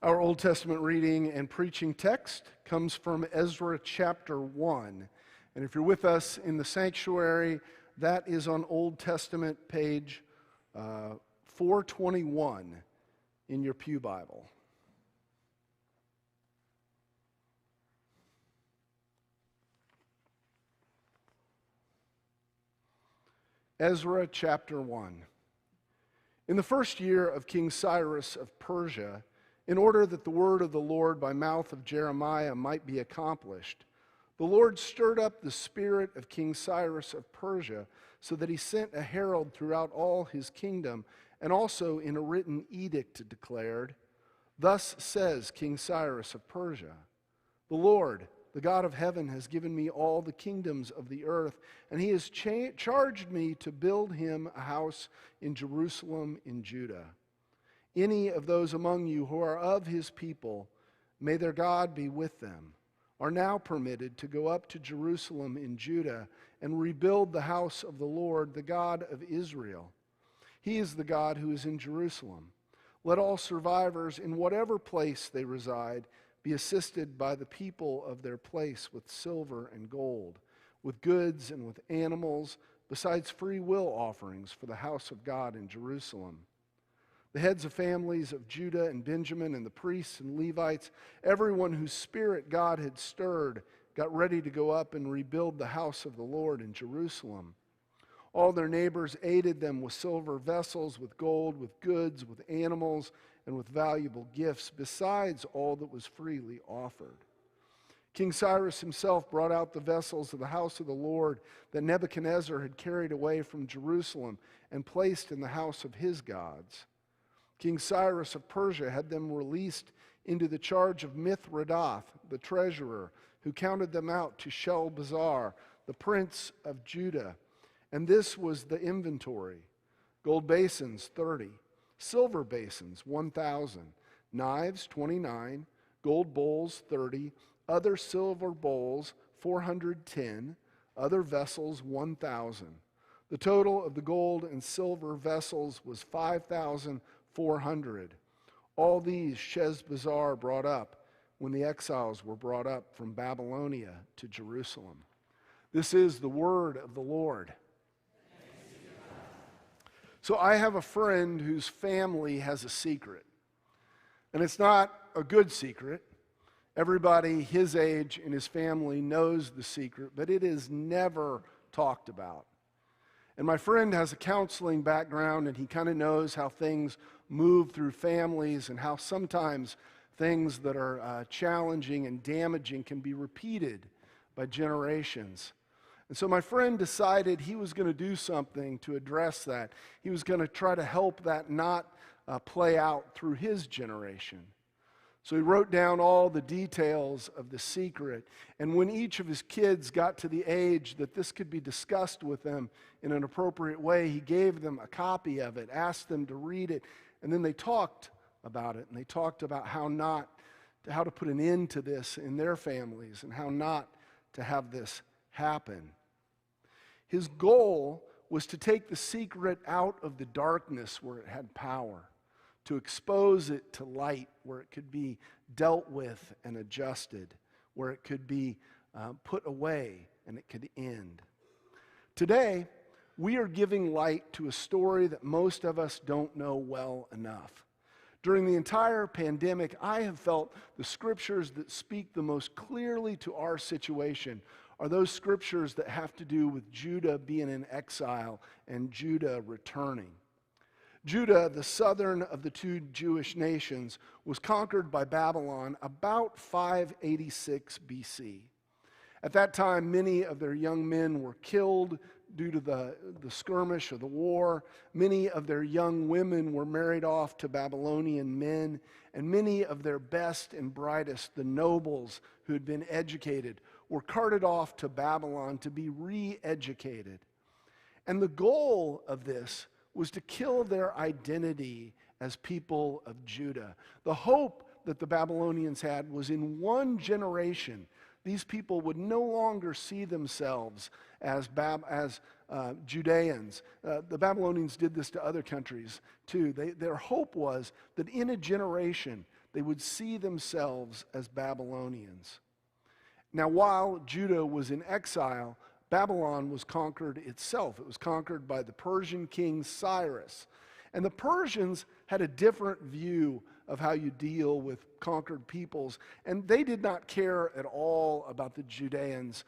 Our Old Testament reading and preaching text comes from Ezra chapter 1. And if you're with us in the sanctuary, that is on Old Testament page 421 in your pew Bible. Ezra chapter 1. In the first year of King Cyrus of Persia, in order that the word of the Lord by mouth of Jeremiah might be accomplished, the Lord stirred up the spirit of King Cyrus of Persia, so that he sent a herald throughout all his kingdom, and also in a written edict declared, "Thus says King Cyrus of Persia, the Lord, the God of heaven, has given me all the kingdoms of the earth, and he has charged me to build him a house in Jerusalem in Judah. Any of those among you who are of his people, may their God be with them, are now permitted to go up to Jerusalem in Judah and rebuild the house of the Lord, the God of Israel. He is the God who is in Jerusalem. Let all survivors in whatever place they reside be assisted by the people of their place with silver and gold, with goods and with animals, besides free will offerings for the house of God in Jerusalem. The heads of families of Judah and Benjamin and the priests and Levites, everyone whose spirit God had stirred, got ready to go up and rebuild the house of the Lord in Jerusalem. All their neighbors aided them with silver vessels, with gold, with goods, with animals, and with valuable gifts, besides all that was freely offered. King Cyrus himself brought out the vessels of the house of the Lord that Nebuchadnezzar had carried away from Jerusalem and placed in the house of his gods. King Cyrus of Persia had them released into the charge of Mithredath, the treasurer, who counted them out to Shelbazzar, the prince of Judah. And this was the inventory: gold basins, 30, silver basins, 1,000, knives, 29, gold bowls, 30, other silver bowls, 410, other vessels, 1,000. The total of the gold and silver vessels was 5,400. All these Sheshbazzar brought up when the exiles were brought up from Babylonia to Jerusalem. This is the word of the Lord. So I have a friend whose family has a secret. And it's not a good secret. Everybody his age in his family knows the secret, but it is never talked about. And my friend has a counseling background, and he kind of knows how things move through families and how sometimes things that are challenging and damaging can be repeated by generations. And so my friend decided he was going to do something to address that. He was going to try to help that not play out through his generation. So he wrote down all the details of the secret. And when each of his kids got to the age that this could be discussed with them in an appropriate way, he gave them a copy of it, asked them to read it, and then they talked about it. And they talked about how to put an end to this in their families and how not to have this happen. His goal was to take the secret out of the darkness where it had power, to expose it to light where it could be dealt with and adjusted, where it could be put away and it could end. Today, we are giving light to a story that most of us don't know well enough. During the entire pandemic, I have felt the scriptures that speak the most clearly to our situation are those scriptures that have to do with Judah being in exile and Judah returning. Judah, the southern of the two Jewish nations, was conquered by Babylon about 586 BC. At that time, many of their young men were killed due to the skirmish or the war. Many of their young women were married off to Babylonian men, and many of their best and brightest, the nobles who had been educated, were carted off to Babylon to be re-educated. And the goal of this was to kill their identity as people of Judah. The hope that the Babylonians had was in one generation, these people would no longer see themselves as Judeans. The Babylonians did this to other countries too. Their hope was that in a generation, they would see themselves as Babylonians. Now, while Judah was in exile, Babylon was conquered itself. It was conquered by the Persian king Cyrus. And the Persians had a different view of how you deal with conquered peoples. And they did not care at all about the Judeans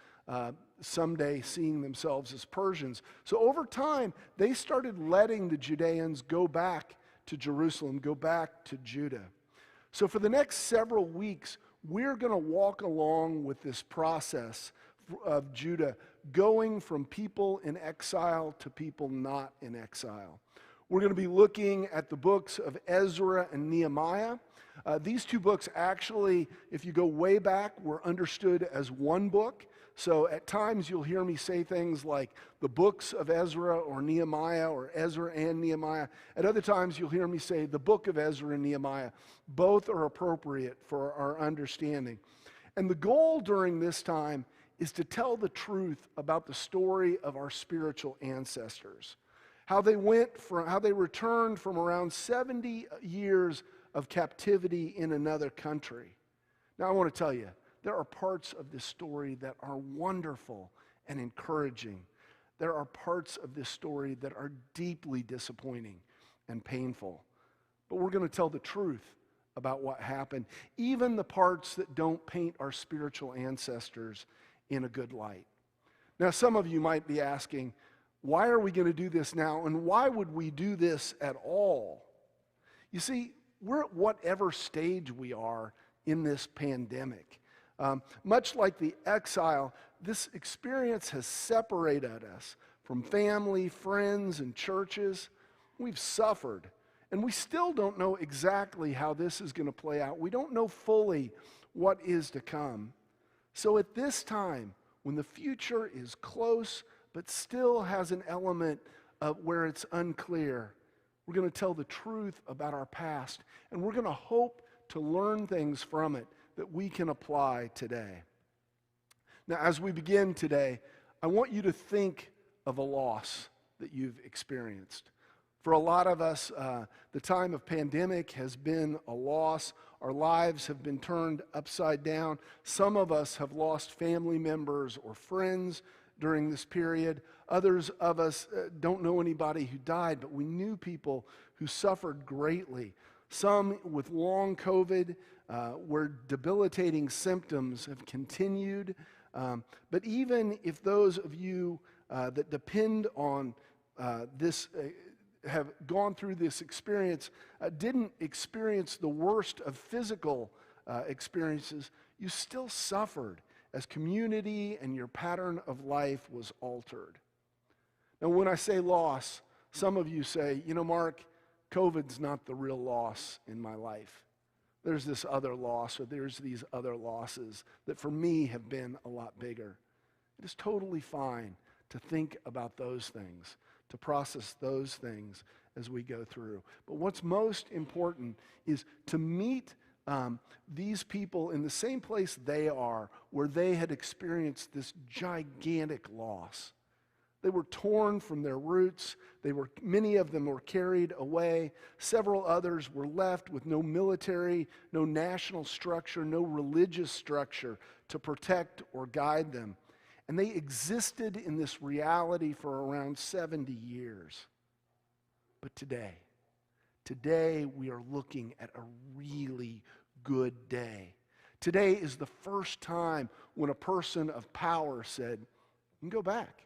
someday seeing themselves as Persians. So over time, they started letting the Judeans go back to Jerusalem, go back to Judah. So for the next several weeks, we're going to walk along with this process of Judah, going from people in exile to people not in exile. We're going to be looking at the books of Ezra and Nehemiah. These two books actually, if you go way back, were understood as one book. So at times you'll hear me say things like the books of Ezra or Nehemiah or Ezra and Nehemiah. At other times you'll hear me say the book of Ezra and Nehemiah. Both are appropriate for our understanding. And the goal during this time is to tell the truth about the story of our spiritual ancestors. How they returned from around 70 years of captivity in another country. Now I want to tell you, there are parts of this story that are wonderful and encouraging. There are parts of this story that are deeply disappointing and painful. But we're going to tell the truth about what happened, even the parts that don't paint our spiritual ancestors in a good light. Now, some of you might be asking, why are we going to do this now, and why would we do this at all? You see, we're at whatever stage we are in this pandemic. Much like the exile, this experience has separated us from family, friends, and churches. We've suffered, and we still don't know exactly how this is going to play out. We don't know fully what is to come. So at this time, when the future is close but still has an element of where it's unclear, we're going to tell the truth about our past, and we're going to hope to learn things from it that we can apply today. Now, as we begin today, I want you to think of a loss that you've experienced. For a lot of us, the time of pandemic has been a loss. Our lives have been turned upside down. Some of us have lost family members or friends during this period. Others of us don't know anybody who died, but we knew people who suffered greatly. Some with long COVID, where debilitating symptoms have continued. But even if those of you that depend on this, have gone through this experience, didn't experience the worst of physical experiences, you still suffered as community and your pattern of life was altered. Now, when I say loss, some of you say, Mark, COVID's not the real loss in my life. There's this other loss, or there's these other losses that for me have been a lot bigger. It is totally fine to think about those things, to process those things as we go through. But what's most important is to meet these people in the same place they are, where they had experienced this gigantic loss. They were torn from their roots. Many of them were carried away. Several others were left with no military, no national structure, no religious structure to protect or guide them. And they existed in this reality for around 70 years. But today we are looking at a really good day. Today is the first time when a person of power said, you can go back.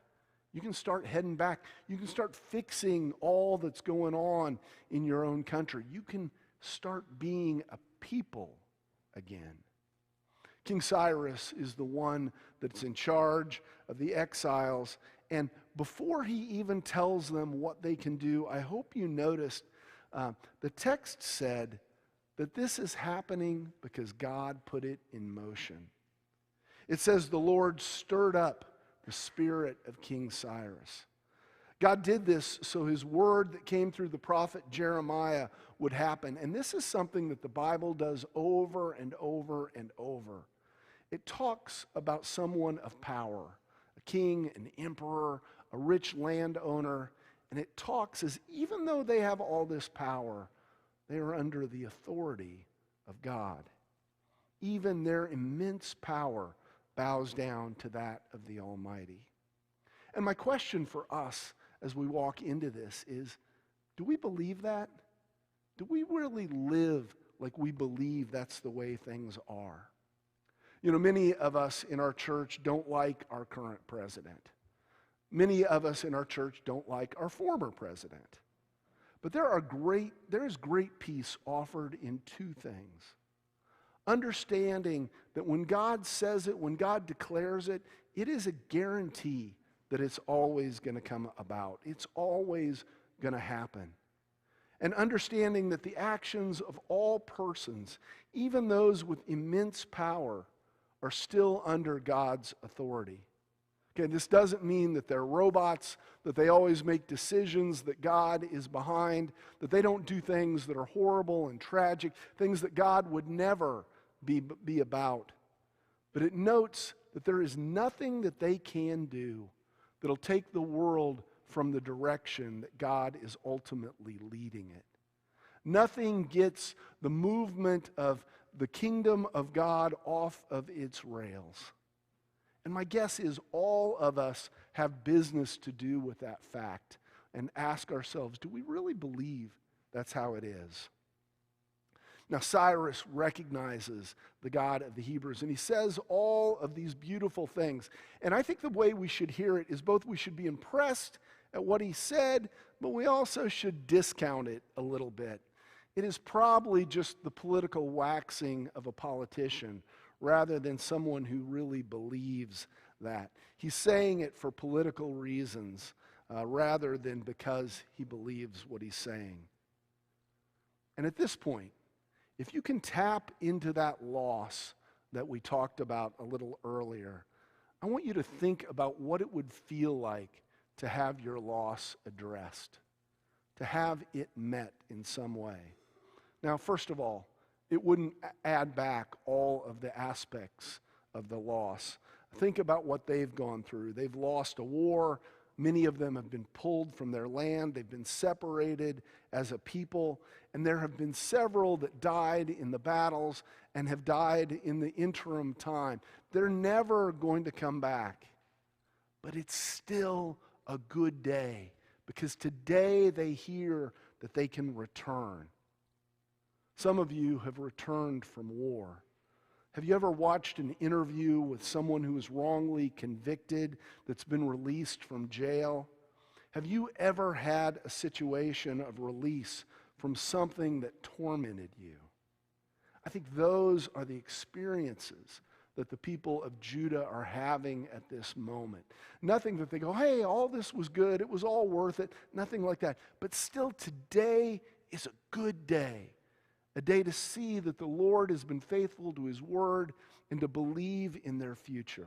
You can start heading back. You can start fixing all that's going on in your own country. You can start being a people again. King Cyrus is the one that's in charge of the exiles. And before he even tells them what they can do, I hope you noticed the text said that this is happening because God put it in motion. It says the Lord stirred up the spirit of King Cyrus. God did this so his word that came through the prophet Jeremiah would happen. And this is something that the Bible does over and over and over. It talks about someone of power, a king, an emperor, a rich landowner, and it talks as even though they have all this power, they are under the authority of God. Even their immense power bows down to that of the Almighty. And my question for us as we walk into this is, do we believe that? Do we really live like we believe that's the way things are? You know, many of us in our church don't like our current president. Many of us in our church don't like our former president. But there is great peace offered in two things. Understanding that when God says it, when God declares it, it is a guarantee that it's always going to come about. It's always going to happen. And understanding that the actions of all persons, even those with immense power, are still under God's authority. Okay, this doesn't mean that they're robots, that they always make decisions that God is behind, that they don't do things that are horrible and tragic, things that God would never be about. But it notes that there is nothing that they can do that'll take the world from the direction that God is ultimately leading it. Nothing gets the movement of the kingdom of God off of its rails. And my guess is all of us have business to do with that fact and ask ourselves, do we really believe that's how it is? Now, Cyrus recognizes the God of the Hebrews, and he says all of these beautiful things. And I think the way we should hear it is both we should be impressed at what he said, but we also should discount it a little bit. It is probably just the political waxing of a politician rather than someone who really believes that. He's saying it for political reasons rather than because he believes what he's saying. And at this point, if you can tap into that loss that we talked about a little earlier, I want you to think about what it would feel like to have your loss addressed, to have it met in some way. Now, first of all, it wouldn't add back all of the aspects of the loss. Think about what they've gone through. They've lost a war. Many of them have been pulled from their land. They've been separated as a people. And there have been several that died in the battles and have died in the interim time. They're never going to come back. But it's still a good day because today they hear that they can return. Some of you have returned from war. Have you ever watched an interview with someone who was wrongly convicted that's been released from jail? Have you ever had a situation of release from something that tormented you? I think those are the experiences that the people of Judah are having at this moment. Nothing that they go, hey, all this was good, it was all worth it, nothing like that. But still, today is a good day. A day to see that the Lord has been faithful to his word and to believe in their future.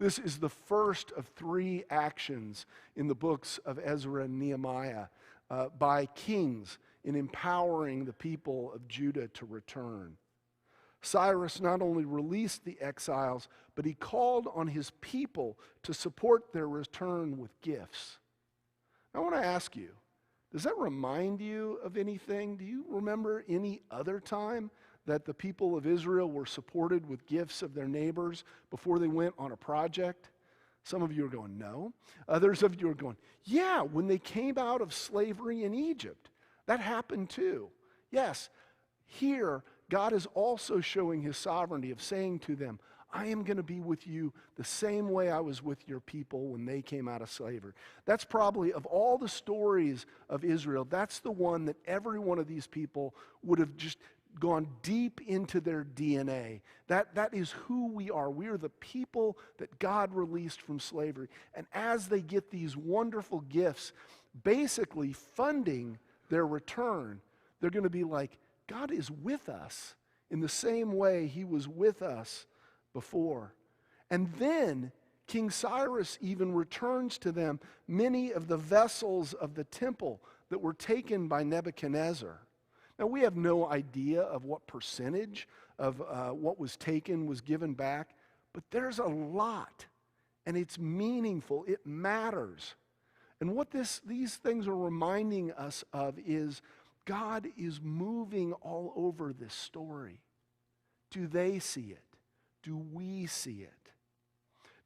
This is the first of three actions in the books of Ezra and Nehemiah by kings in empowering the people of Judah to return. Cyrus not only released the exiles, but he called on his people to support their return with gifts. I want to ask you, does that remind you of anything? Do you remember any other time that the people of Israel were supported with gifts of their neighbors before they went on a project? Some of you are going, no. Others of you are going, yeah, when they came out of slavery in Egypt. That happened too. Yes, here God is also showing his sovereignty of saying to them, I am going to be with you the same way I was with your people when they came out of slavery. That's probably, of all the stories of Israel, that's the one that every one of these people would have just gone deep into their DNA. That is who we are. We are the people that God released from slavery. And as they get these wonderful gifts, basically funding their return, they're going to be like, God is with us in the same way he was with us before. And then King Cyrus even returns to them many of the vessels of the temple that were taken by Nebuchadnezzar. Now, we have no idea of what percentage of what was taken was given back, but there's a lot, and it's meaningful. It matters. And what these things are reminding us of is God is moving all over this story. Do they see it? Do we see it?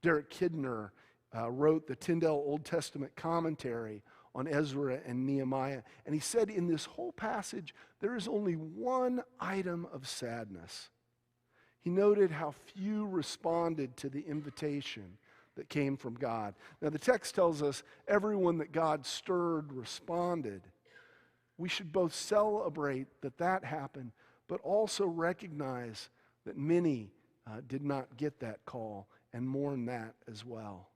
Derek Kidner wrote the Tyndale Old Testament commentary on Ezra and Nehemiah, and he said in this whole passage, there is only one item of sadness. He noted how few responded to the invitation that came from God. Now the text tells us everyone that God stirred responded. We should both celebrate that happened, but also recognize that many did not get that call and mourn that as well.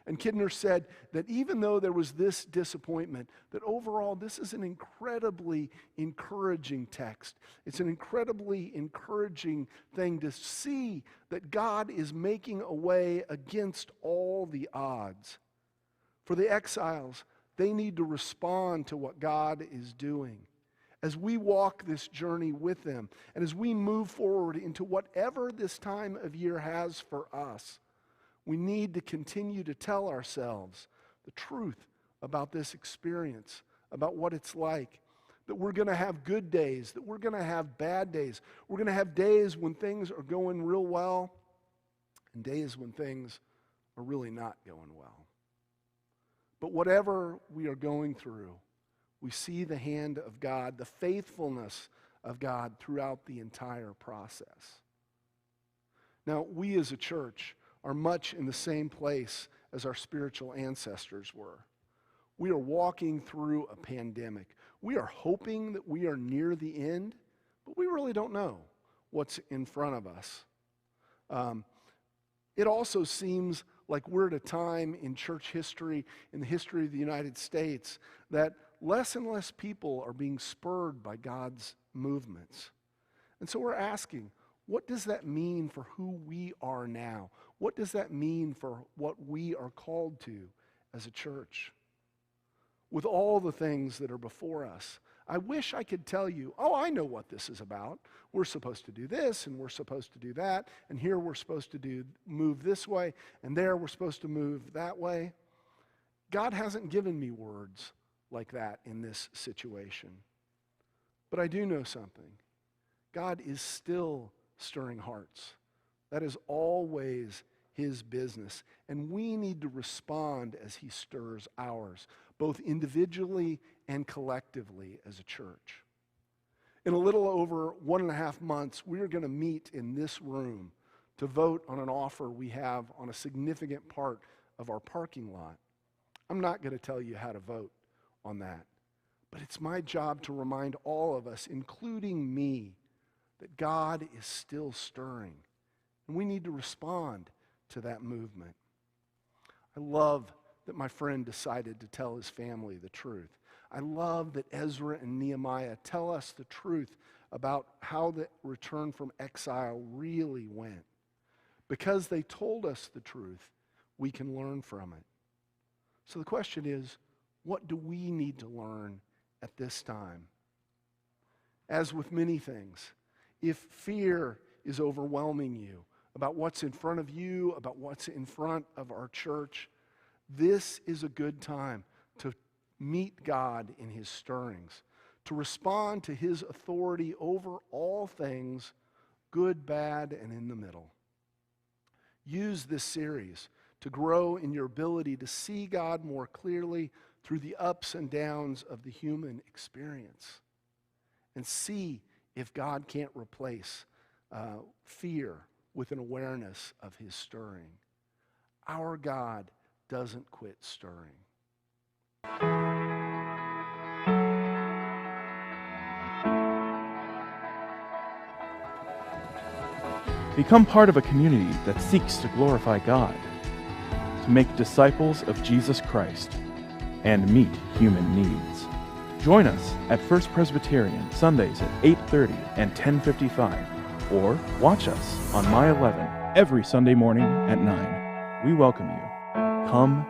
And Kidner said that even though there was this disappointment, that overall this is an incredibly encouraging text. It's an incredibly encouraging thing to see that God is making a way against all the odds. For the exiles, they need to respond to what God is doing. As we walk this journey with them, and as we move forward into whatever this time of year has for us, we need to continue to tell ourselves the truth about this experience, about what it's like, that we're going to have good days, that we're going to have bad days. We're going to have days when things are going real well and days when things are really not going well. But whatever we are going through, we see the hand of God, the faithfulness of God throughout the entire process. Now, we as a church are much in the same place as our spiritual ancestors were. We are walking through a pandemic. We are hoping that we are near the end, but we really don't know what's in front of us. It also seems like we're at a time in church history, in the history of the United States, that less and less people are being spurred by God's movements. And so we're asking, what does that mean for who we are now? What does that mean for what we are called to as a church? With all the things that are before us, I wish I could tell you, oh, I know what this is about. We're supposed to do this, and we're supposed to do that, and here we're supposed to move this way, and there we're supposed to move that way. God hasn't given me words like that in this situation. But I do know something. God is still stirring hearts. That is always His business. And we need to respond as He stirs ours, both individually and collectively as a church. In a little over 1.5 months, we're going to meet in this room to vote on an offer we have on a significant part of our parking lot. I'm not going to tell you how to vote on that, but it's my job to remind all of us, including me, that God is still stirring, and we need to respond to that movement. I love that my friend decided to tell his family the truth. I love that Ezra and Nehemiah tell us the truth about how the return from exile really went. Because they told us the truth, we can learn from it. So the question is, what do we need to learn at this time? As with many things, if fear is overwhelming you about what's in front of you, about what's in front of our church, this is a good time to meet God in His stirrings, to respond to His authority over all things, good, bad, and in the middle. Use this series to grow in your ability to see God more clearly through the ups and downs of the human experience, and see if God can't replace fear with an awareness of His stirring. Our God doesn't quit stirring. Become part of a community that seeks to glorify God, to make disciples of Jesus Christ, and meet human needs. Join us at First Presbyterian Sundays at 8:30 and 10:55, or watch us on My 11 every Sunday morning at 9. We welcome you. Come